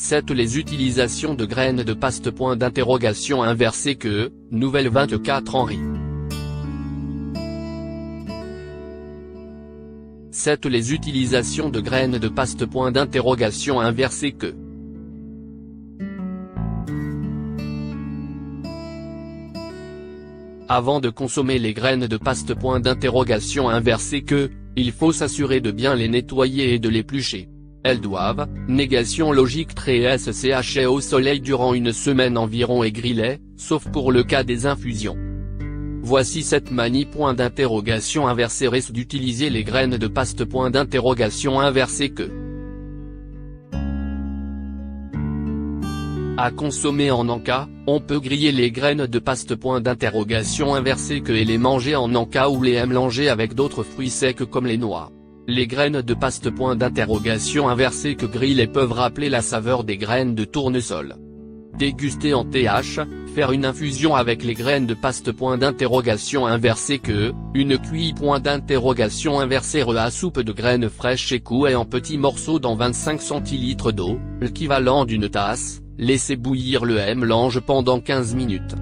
7 Les utilisations de graines de paste. Inversé que, nouvelle 24 Henri. 7 Les utilisations de graines de paste. Inversé que. Avant de consommer les graines de paste. Inversé que, il faut s'assurer de bien les nettoyer et de l'éplucher. Elles doivent, négation logique SCHE au soleil durant une semaine environ et grillées, sauf pour le cas des infusions. Voici cette manie. Inversé reste d'utiliser les graines de paste. Inversé que. À consommer en encas, on peut griller les graines de paste. Inversé que et les manger en encas ou les mélanger avec d'autres fruits secs comme les noix. Les graines de paste. Inversé que grillées peuvent rappeler la saveur des graines de tournesol. Déguster en TH, faire une infusion avec les graines de paste. Inversé que, une cuillère. Inversé à soupe de graines fraîches et coupées en petits morceaux dans 25 centilitres d'eau, l'équivalent d'une tasse, laissez bouillir le mélange pendant 15 minutes.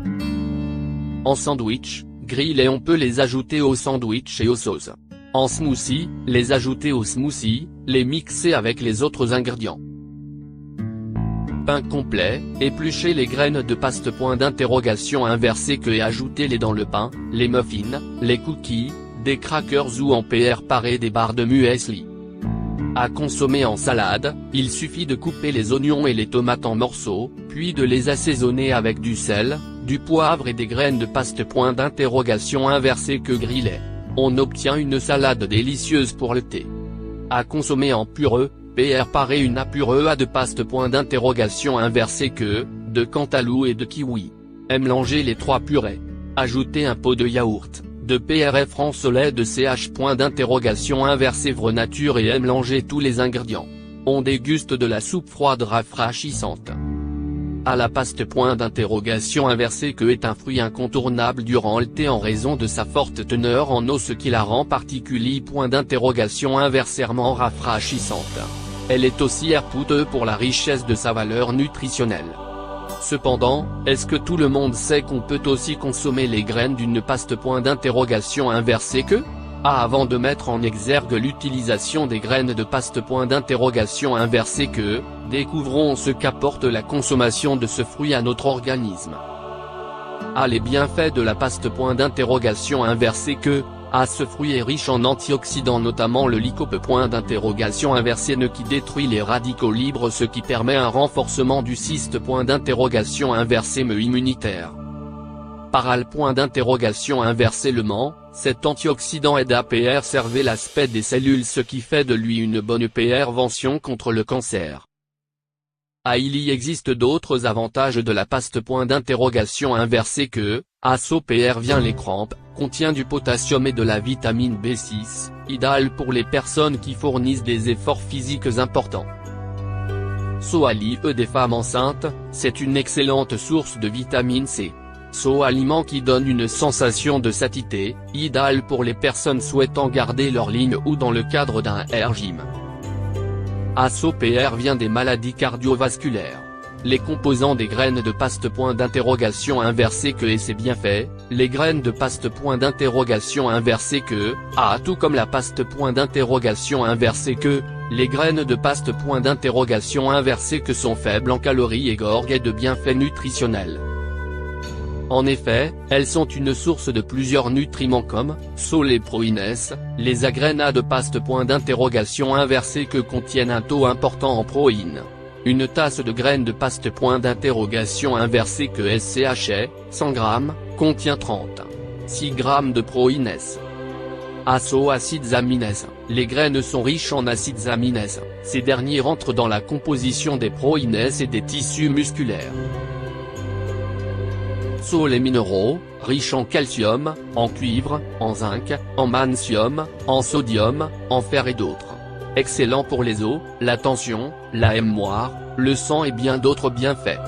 En sandwich, grillés on peut les ajouter au sandwich et aux sauces. En smoothie, les ajouter au smoothie, les mixer avec les autres ingrédients. Pain complet, épluchez les graines de paste. Inversé que et ajoutez-les dans le pain, les muffins, les cookies, des crackers ou en préparer des barres de muesli. À consommer en salade, il suffit de couper les oignons et les tomates en morceaux, puis de les assaisonner avec du sel, du poivre et des graines de paste. Inversé que grillées. On obtient une salade délicieuse pour le thé. À consommer en purée, préparer une purée de paste. Inversé que, de cantaloupe et de kiwi. Mélanger les 3 purées. Ajoutez un pot de yaourt, de France au lait de ch. Inversé vraie nature et mélanger tous les ingrédients. On déguste de la soupe froide rafraîchissante. À la paste. Inversé que est un fruit incontournable durant le thé en raison de sa forte teneur en eau, ce qui la rend particulier. Inversement rafraîchissante. Elle est aussi coûteuse pour la richesse de sa valeur nutritionnelle. Cependant, est-ce que tout le monde sait qu'on peut aussi consommer les graines d'une paste. Inversé que? Avant de mettre en exergue l'utilisation des graines de paste. Inversé que, découvrons ce qu'apporte la consommation de ce fruit à notre organisme. Les bienfaits de la paste. Inversé que, ce fruit est riche en antioxydants notamment le lycopène. Inversé qui détruit les radicaux libres, ce qui permet un renforcement du système. Inversé immunitaire. Inversé cet antioxydant aide à préserver l'aspect des cellules, ce qui fait de lui une bonne prévention contre le cancer. Il y existe d'autres avantages de la paste. Inversé que, prévient les crampes, contient du potassium et de la vitamine B6, idéal pour les personnes qui fournissent des efforts physiques importants. Allié des femmes enceintes, c'est une excellente source de vitamine C. Aliment qui donne une sensation de satiété, idéal pour les personnes souhaitant garder leur ligne ou dans le cadre d'un régime. Vient des maladies cardiovasculaires. Les composants des graines de paste. Inversé que et ses bienfaits, les graines de paste. Inversé que, tout comme la paste. Inversé que, les graines de paste. Inversé que sont faibles en calories et gorgées de bienfaits nutritionnels. En effet, elles sont une source de plusieurs nutriments comme, les protéines, les graines de paste. Inversé que contiennent un taux important en protéines. Une tasse de graines de paste. Inversé que SCHE, 100 g, contient 36 g de protéines. Acides aminés. Les graines sont riches en acides aminés, ces derniers rentrent dans la composition des protéines et des tissus musculaires. Les minéraux, riches en calcium, en cuivre, en zinc, en magnésium, en sodium, en fer et d'autres. Excellent pour les os, la tension, la mémoire, le sang et bien d'autres bienfaits.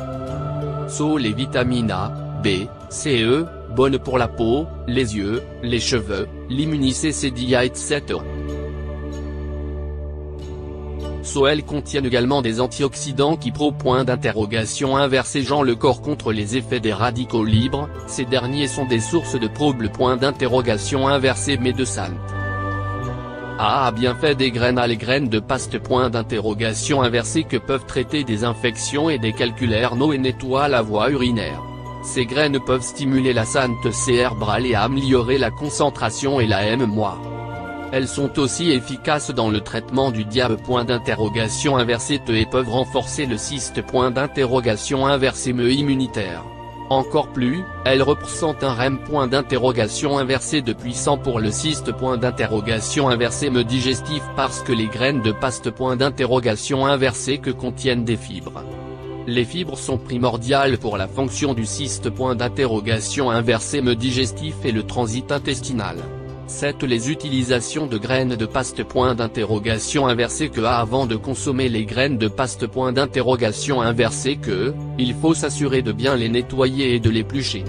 Les vitamines A, B, C, E, bonnes pour la peau, les yeux, les cheveux, l'immunité etc. Elles contiennent également des antioxydants qui inversent le corps contre les effets des radicaux libres. Ces derniers sont des sources de médecins. Bienfait des graines. Les graines de paste que peuvent traiter des infections et des calculaires et nettoient la voie urinaire. Ces graines peuvent stimuler la santé cérébrale et améliorer la concentration et la mémoire. Elles sont aussi efficaces dans le traitement du diabète et peuvent renforcer le système immunitaire. Encore plus, elles représentent un REM de puissant pour le système digestif parce que les graines de paste que contiennent des fibres. Les fibres sont primordiales pour la fonction du système digestif et le transit intestinal. Les utilisations de graines de paste avant de consommer les graines de paste il faut s'assurer de bien les nettoyer et de l'éplucher.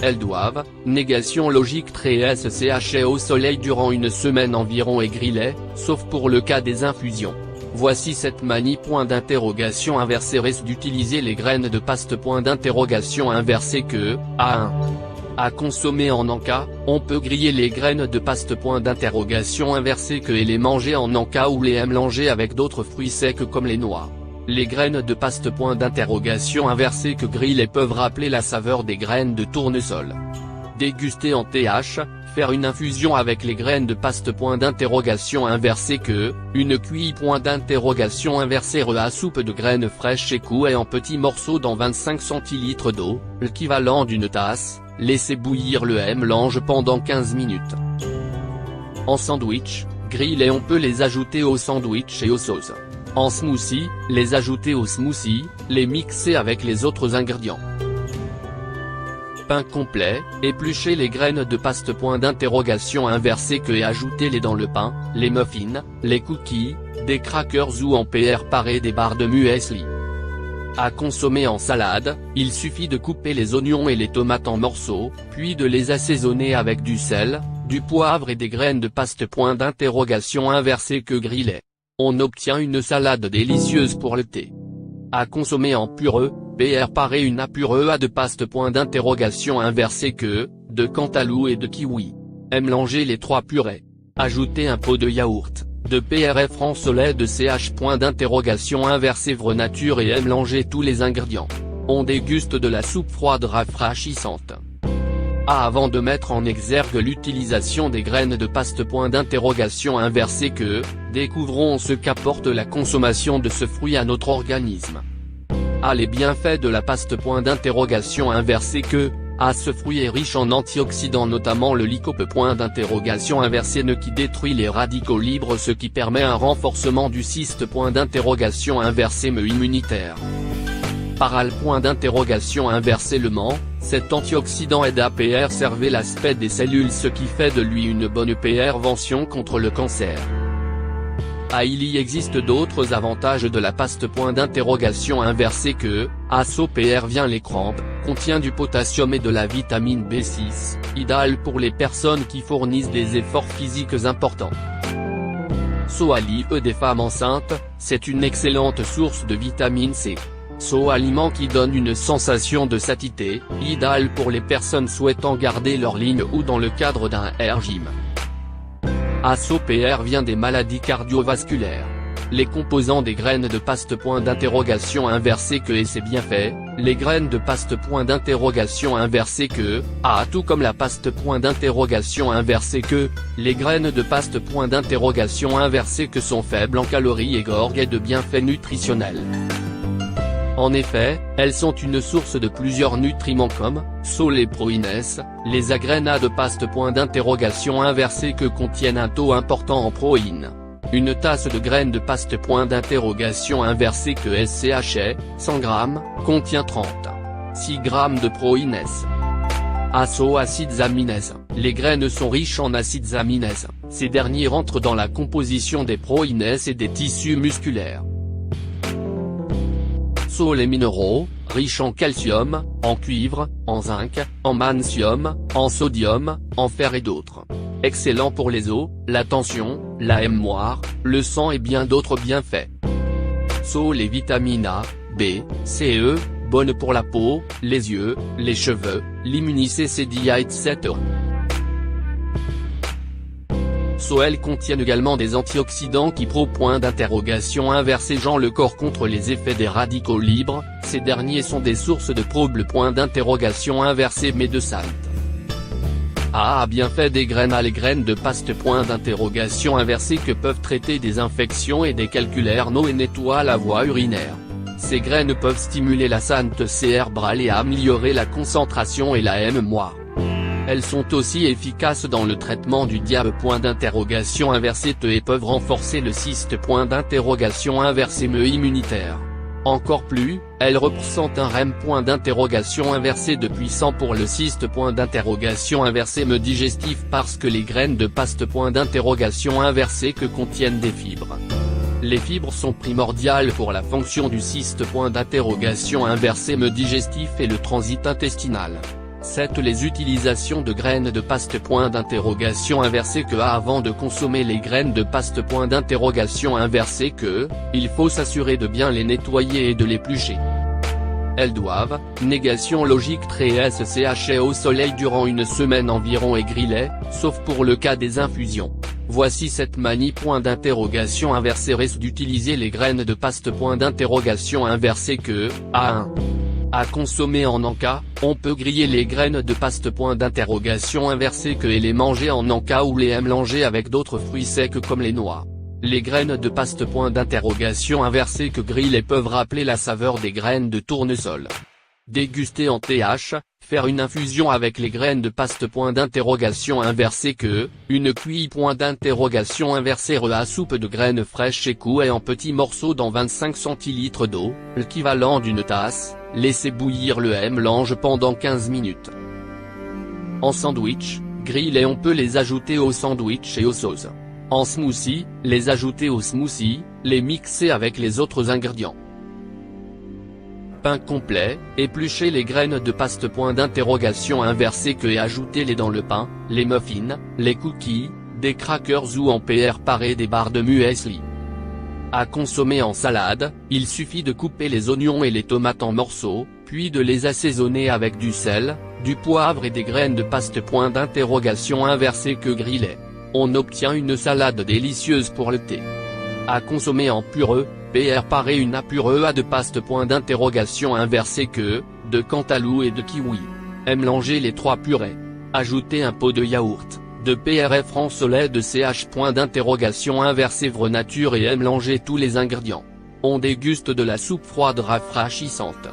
Elles doivent, négation logique SCHE au soleil durant une semaine environ et grillées, sauf pour le cas des infusions. Voici cette manie reste d'utiliser les graines de paste A1. À consommer en encas, on peut griller les graines de paste et les manger en encas ou les mélanger avec d'autres fruits secs comme les noix. Les graines de paste grillées peuvent rappeler la saveur des graines de tournesol. Déguster en TH, faire une infusion avec les graines de paste une cuillère à soupe de graines fraîches et coupées en petits morceaux dans 25 cl d'eau, l'équivalent d'une tasse. Laissez bouillir le mélange pendant 15 minutes. En sandwich, grillés on peut les ajouter au sandwich et aux sauces. En smoothie, les ajouter au smoothie, les mixer avec les autres ingrédients. Pain complet, épluchez les graines de paste et ajoutez-les dans le pain, les muffins, les cookies, des crackers ou en préparer des barres de muesli. À consommer en salade, il suffit de couper les oignons et les tomates en morceaux, puis de les assaisonner avec du sel, du poivre et des graines de paste grillées. On obtient une salade délicieuse pour le thé. À consommer en purée, préparez une purée de paste de cantaloupe et de kiwi. Mélangez les trois purées. Ajoutez un pot de yaourt, de PRF en lait de ch. Vraie nature et mélangez tous les ingrédients. On déguste de la soupe froide rafraîchissante. Avant de mettre en exergue l'utilisation des graines de paste découvrons ce qu'apporte la consommation de ce fruit à notre organisme. Les bienfaits de la paste ce fruit est riche en antioxydants notamment le lycopène qui détruit les radicaux libres ce qui permet un renforcement du système immunitaire. Cet antioxydant aide à préserver l'aspect des cellules ce qui fait de lui une bonne prévention contre le cancer. Il y existe d'autres avantages de la paste vient les crampes, contient du potassium et de la vitamine B6, idéal pour les personnes qui fournissent des efforts physiques importants. Des femmes enceintes, c'est une excellente source de vitamine C. Aliment qui donne une sensation de satiété, idéal pour les personnes souhaitant garder leur ligne ou dans le cadre d'un régime. vient des maladies cardiovasculaires. Les composants des graines de paste et ses bienfaits, les graines de paste tout comme la paste les graines de paste sont faibles en calories et gorgées de bienfaits nutritionnels. En effet, elles sont une source de plusieurs nutriments comme, les protéines, les graines de paste que contiennent un taux important en protéines. Une tasse de graines de paste SCHE, 100 g, contient 36 g de protéines. Acides aminés. Les graines sont riches en acides aminés, ces derniers rentrent dans la composition des protéines et des tissus musculaires. Les minéraux, riches en calcium, en cuivre, en zinc, en magnésium, en sodium, en fer et d'autres. excellent pour les os, la tension, la mémoire, le sang et bien d'autres bienfaits. So les vitamines A, B, C et E, bonnes pour la peau, les yeux, les cheveux, l'immunité etc. Elles contiennent également des antioxydants qui le corps contre les effets des radicaux libres, ces derniers sont des sources de médecins. Bienfait des graines. Les graines de paste que peuvent traiter des infections et des calculaires et nettoient la voie urinaire. Ces graines peuvent stimuler la santé cérébrale et améliorer la concentration et la mémoire. Elles sont aussi efficaces dans le traitement du diabète et peuvent renforcer le cyste immunitaire. Encore plus, elles représentent un REM de puissant pour le cyste digestif parce que les graines de paste que contiennent des fibres. Les fibres sont primordiales pour la fonction du cyste digestif et le transit intestinal. Les utilisations de graines de paste avant de consommer les graines de paste il faut s'assurer de bien les nettoyer et de l'éplucher. Elles doivent, négation logique SCHE au soleil durant une semaine environ et grillées, sauf pour le cas des infusions. Voici cette manie reste d'utiliser les graines de paste A1. À consommer en encas, on peut griller les graines de paste et les manger en encas ou les mélanger avec d'autres fruits secs comme les noix. Les graines de paste que grillées peuvent rappeler la saveur des graines de tournesol. Déguster en TH, faire une infusion avec les graines de paste une cuillère à soupe de graines fraîches et coupées en petits morceaux dans 25 cl d'eau, l'équivalent d'une tasse, laissez bouillir le mélange pendant 15 minutes. En sandwich, grillés on peut les ajouter au sandwich et aux sauces. En smoothie, les ajouter au smoothie, les mixer avec les autres ingrédients. Pain complet, épluchez les graines de paste et ajoutez-les dans le pain, les muffins, les cookies, des crackers ou en préparer des barres de muesli. À consommer en salade, il suffit de couper les oignons et les tomates en morceaux, puis de les assaisonner avec du sel, du poivre et des graines de paste que grillées. On obtient une salade délicieuse pour le thé. À consommer en purée, préparez une purée de paste de cantaloupe et de kiwi. Mélangez les trois purées. Ajoutez un pot de yaourt, de PRF en soleil de vraie nature et mélangez tous les ingrédients. On déguste de la soupe froide rafraîchissante.